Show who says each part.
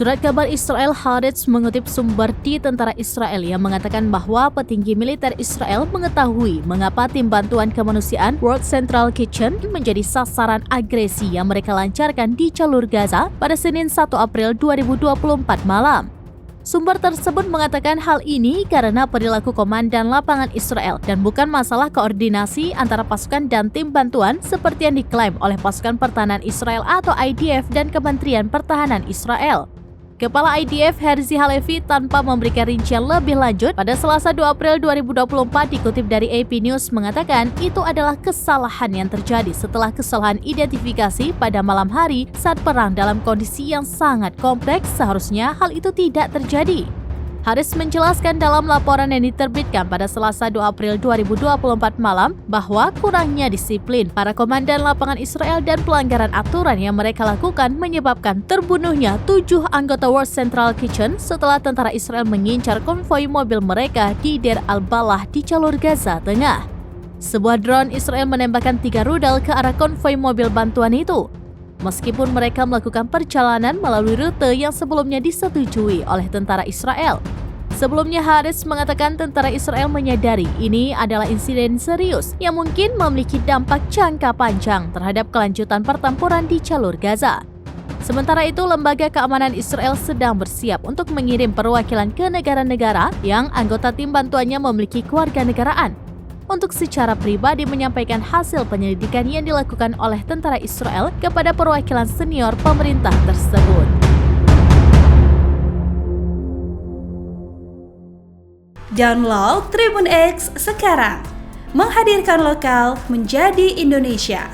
Speaker 1: Surat kabar Israel Haaretz mengutip sumber di tentara Israel yang mengatakan bahwa petinggi militer Israel mengetahui mengapa tim bantuan kemanusiaan World Central Kitchen menjadi sasaran agresi yang mereka lancarkan di jalur Gaza pada Senin 1 April 2024 malam. Sumber tersebut mengatakan hal ini karena perilaku komandan lapangan Israel dan bukan masalah koordinasi antara pasukan dan tim bantuan seperti yang diklaim oleh pasukan pertahanan Israel atau IDF dan Kementerian Pertahanan Israel. Kepala IDF Herzi Halevi tanpa memberikan rincian lebih lanjut pada Selasa 2 April 2024 dikutip dari AP News mengatakan itu adalah kesalahan yang terjadi setelah kesalahan identifikasi pada malam hari saat perang dalam kondisi yang sangat kompleks. Seharusnya hal itu tidak terjadi. Haaretz menjelaskan dalam laporan yang diterbitkan pada Selasa 2 April 2024 malam bahwa kurangnya disiplin para komandan lapangan Israel dan pelanggaran aturan yang mereka lakukan menyebabkan terbunuhnya 7 anggota World Central Kitchen setelah tentara Israel mengincar konvoi mobil mereka di Deir al-Balah di jalur Gaza Tengah. Sebuah drone Israel menembakkan 3 rudal ke arah konvoi mobil bantuan itu. Meskipun mereka melakukan perjalanan melalui rute yang sebelumnya disetujui oleh tentara Israel. Sebelumnya Haaretz mengatakan tentara Israel menyadari ini adalah insiden serius yang mungkin memiliki dampak jangka panjang terhadap kelanjutan pertempuran di jalur Gaza. Sementara itu, Lembaga Keamanan Israel sedang bersiap untuk mengirim perwakilan ke negara-negara yang anggota tim bantuannya memiliki kewarganegaraan untuk secara pribadi menyampaikan hasil penyelidikan yang dilakukan oleh tentara Israel kepada perwakilan senior pemerintah tersebut.
Speaker 2: Download Tribun X sekarang, menghadirkan lokal menjadi Indonesia.